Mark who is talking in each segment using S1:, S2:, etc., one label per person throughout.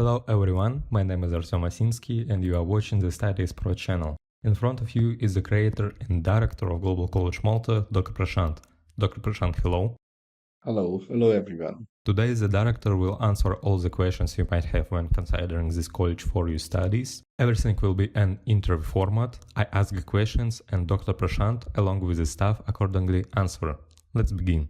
S1: Hello everyone, my name is Artyom Asinsky and you are watching the Studies Pro channel. In front of you is the creator and director of Global College Malta, Dr. Prashant. Dr. Prashant, hello.
S2: Hello everyone.
S1: Today the director will answer all the questions you might have when considering this college for your studies. Everything will be an interview format. I ask the questions and Dr. Prashant, along with the staff, accordingly answer. Let's begin.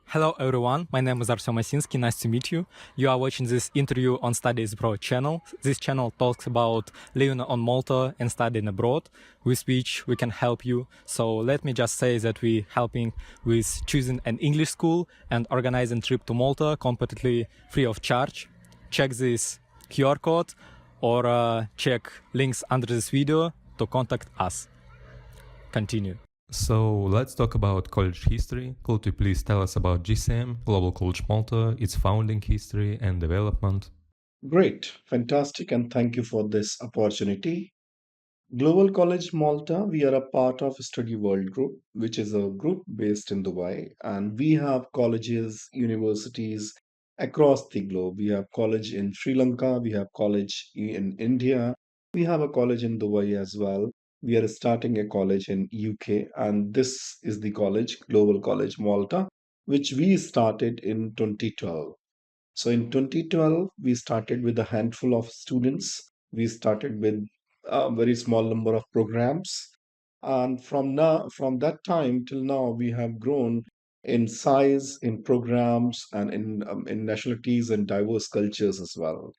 S3: Hello everyone, my name is Artyom Asinsky, nice to meet you. You are watching this interview on Studies Abroad channel. This channel talks about living on Malta and studying abroad, with which we can help you. So let me just say that we're helping with choosing an English school and organizing trip to Malta completely free of charge. Check this QR code or check links under this video to contact us. Continue.
S1: So let's talk about college history. Could you please tell us about GCM, Global College Malta, its founding history and development?
S2: Great, fantastic, and thank you for this opportunity. Global College Malta, we are a part of Study World Group, which is a group based in Dubai, and we have colleges, universities across the globe. We have college in Sri Lanka, we have college in India, we have a college in Dubai as well. We are starting a college in UK, and this is the college, Global College Malta, which we started in 2012. So in 2012, we started with a handful of students. We started with a very small number of programs. And from that time till now, we have grown in size, in programs, and in nationalities and diverse cultures as well.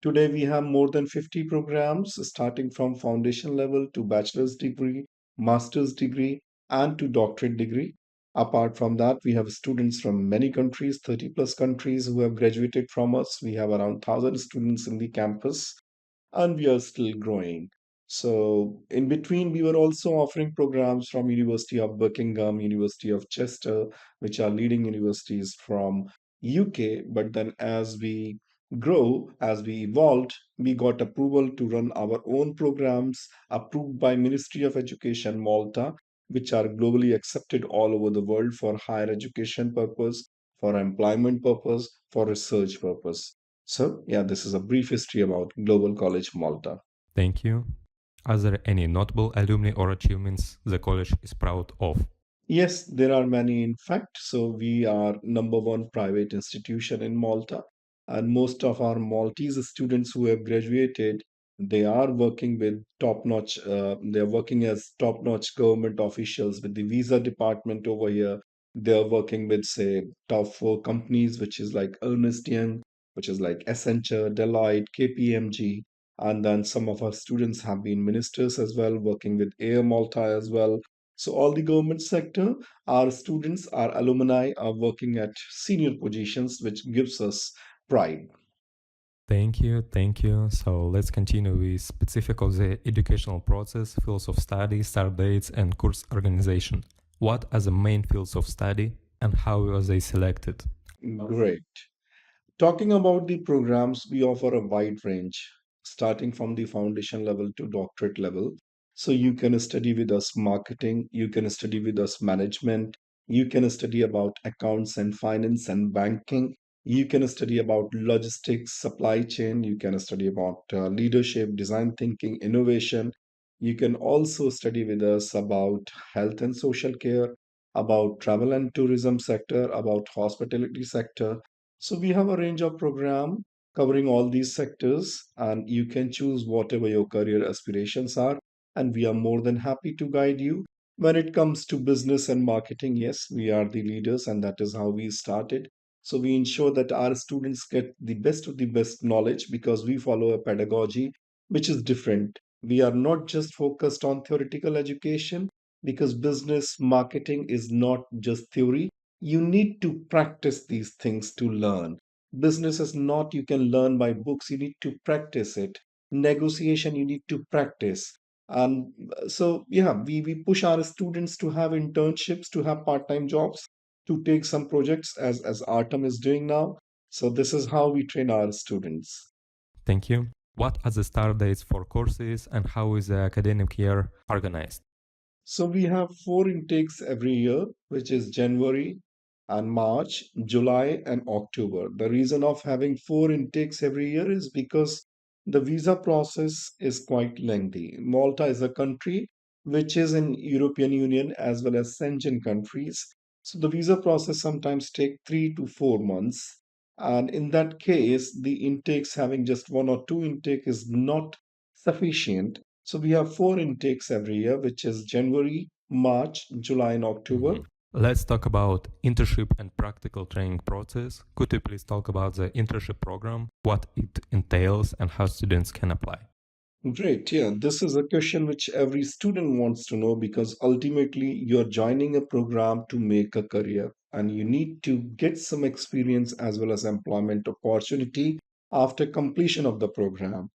S2: Today, we have more than 50 programs, starting from foundation level to bachelor's degree, master's degree, and to doctorate degree. Apart from that, we have students from many countries, 30 plus countries who have graduated from us. We have around 1,000 students in the campus, and we are still growing. So in between, we were also offering programs from University of Buckingham, University of Chester, which are leading universities from UK. But then as we grow, as we evolved, we got approval to run our own programs approved by Ministry of Education Malta, which are globally accepted all over the world for higher education purpose, for employment purpose, for research purpose. So, yeah, this is a brief history about Global College Malta.
S1: Thank you. Are there any notable alumni or achievements the college is proud of?
S2: Yes, there are many, in fact. So, we are number one private institution in Malta, and most of our Maltese students who have graduated, they are working with top-notch. They are working as top-notch government officials with the visa department over here. They are working with, say, top four companies, which is like Ernst Young, which is like Accenture, Deloitte, KPMG, and then some of our students have been ministers as well, working with Air Malta as well. So all the government sector, our students, our alumni are working at senior positions, which gives us pride.
S1: Thank you, thank you. So let's continue with specific of the educational process, fields of study, start dates, and course organization. What are the main fields of study and how were they selected?
S2: Great. Talking about the programs, we offer a wide range, starting from the foundation level to doctorate level. So you can study with us marketing, you can study with us management, you can study about accounts and finance and banking, you can study about logistics, supply chain, you can study about leadership, design thinking, innovation. You can also study with us about health and social care, about travel and tourism sector, about hospitality sector. So we have a range of program covering all these sectors, and you can choose whatever your career aspirations are. And we are more than happy to guide you. When it comes to business and marketing, yes, we are the leaders, and that is how we started. So we ensure that our students get the best of the best knowledge because we follow a pedagogy which is different. We are not just focused on theoretical education because business marketing is not just theory. You need to practice these things to learn. Business is not you can learn by books, you need to practice it. Negotiation, you need to practice. And so, yeah, we push our students to have internships, to have part time jobs, to take some projects as Artem is doing now. So, this is how we train our students.
S1: Thank you. What are the start dates for courses and how is the academic year organized?
S2: So, we have four intakes every year, which is January, and March, July, and October. The reason of having four intakes every year is because the visa process is quite lengthy. Malta is a country which is in European Union as well as Schengen countries. So the visa process sometimes take 3 to 4 months. And in that case, the intakes having just one or two intake is not sufficient. So we have four intakes every year, which is January, March, July, and October.
S1: Let's talk about internship and practical training process. Could you please talk about the internship program, what it entails, and how students can apply?
S2: Great. Yeah, this is a question which every student wants to know because ultimately you're joining a program to make a career and you need to get some experience as well as employment opportunity after completion of the program.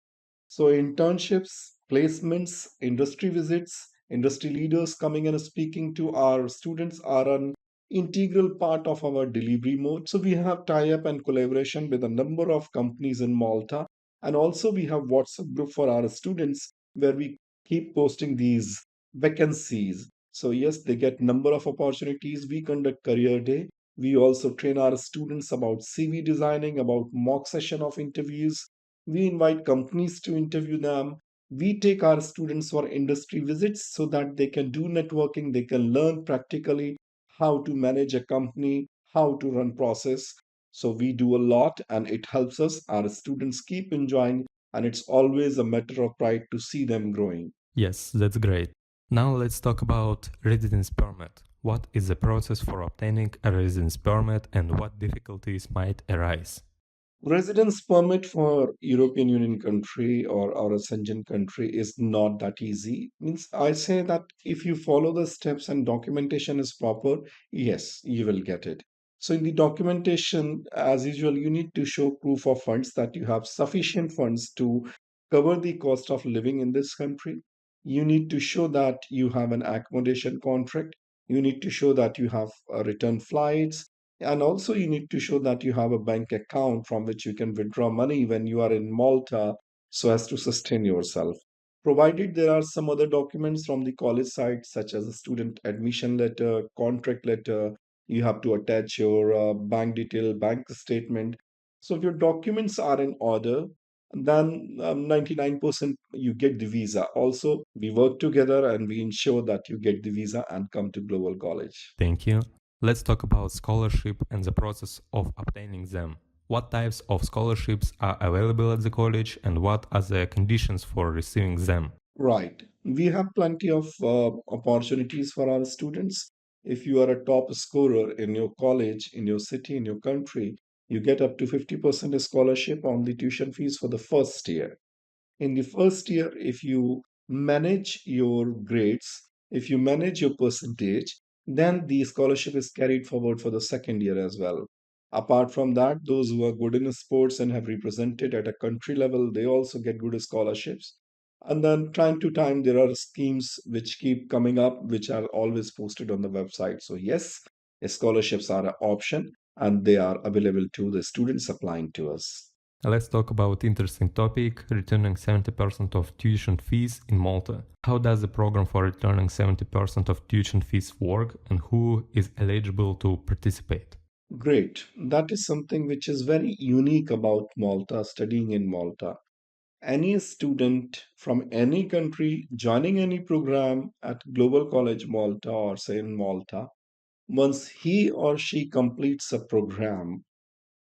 S2: So, internships, placements, industry visits, industry leaders coming and speaking to our students are an integral part of our delivery mode. So, we have tie up and collaboration with a number of companies in Malta. And also, we have WhatsApp group for our students where we keep posting these vacancies. So, yes, they get number of opportunities. We conduct career day. We also train our students about CV designing, about mock session of interviews. We invite companies to interview them. We take our students for industry visits so that they can do networking, they can learn practically how to manage a company, how to run process. So we do a lot and it helps us. Our students keep enjoying, and it's always a matter of pride to see them growing.
S1: Yes, that's great. Now let's talk about residence permit. What is the process for obtaining a residence permit and what difficulties might arise?
S2: Residence permit for European Union country or a Schengen country is not that easy. Means I say that if you follow the steps and documentation is proper, yes, you will get it. So in the documentation, as usual, you need to show proof of funds that you have sufficient funds to cover the cost of living in this country. You need to show that you have an accommodation contract. You need to show that you have return flights, and also, you need to show that you have a bank account from which you can withdraw money when you are in Malta so as to sustain yourself. Provided there are some other documents from the college side, such as a student admission letter, contract letter, you have to attach your bank detail, bank statement. So, if your documents are in order, then 99% you get the visa. Also, we work together and we ensure that you get the visa and come to Global College.
S1: Thank you. Let's talk about scholarship and the process of obtaining them. What types of scholarships are available at the college and what are the conditions for receiving them?
S2: Right. We have plenty of opportunities for our students. If you are a top scorer in your college, in your city, in your country, you get up to 50% scholarship on the tuition fees for the first year. In the first year, if you manage your grades, if you manage your percentage, then the scholarship is carried forward for the second year as well. Apart from that, those who are good in sports and have represented at a country level, they also get good scholarships. And then time to time, there are schemes which keep coming up, which are always posted on the website. So, yes, scholarships are an option and they are available to the students applying to us.
S1: Let's talk about interesting topic, returning 70% of tuition fees in Malta. How does the program for returning 70% of tuition fees work and who is eligible to participate?
S2: Great. That is something which is very unique about Malta, studying in Malta. Any student from any country joining any program at Global College Malta or say in Malta, once he or she completes a program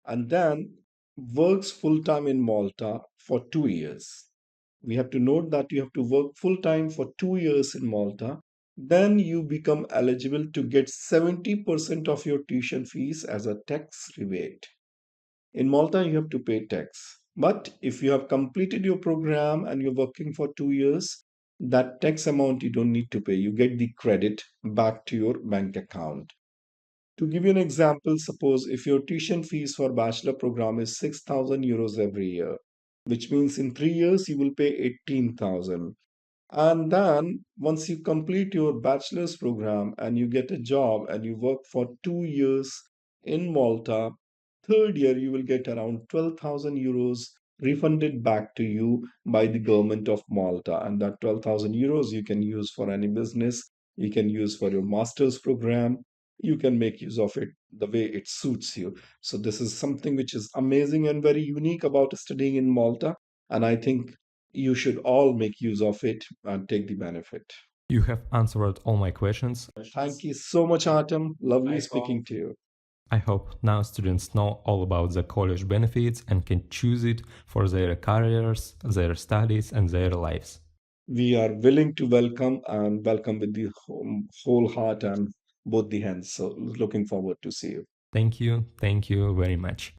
S2: and then works full time in Malta for 2 years. We have to note that you have to work full time for 2 years in Malta. Then you become eligible to get 70% of your tuition fees as a tax rebate. In Malta, you have to pay tax. But if you have completed your program and you're working for 2 years, that tax amount you don't need to pay. You get the credit back to your bank account. To give you an example, suppose if your tuition fees for bachelor program is 6,000 euros every year, which means in 3 years you will pay 18,000. And then once you complete your bachelor's program and you get a job and you work for 2 years in Malta, third year you will get around 12,000 euros refunded back to you by the government of Malta. And that 12,000 euros you can use for any business, you can use for your master's program. you can make use of it the way it suits you. So this is something which is amazing and very unique about studying in Malta. And I think you should all make use of it and take the benefit.
S1: You have answered all my questions.
S2: Thank you so much, Artem. Lovely speaking to you.
S1: I hope now students know all about the college benefits and can choose it for their careers, their studies, and their lives.
S2: We are willing to welcome and welcome with the whole heart and both the hands. So looking forward to see you.
S1: Thank you very much.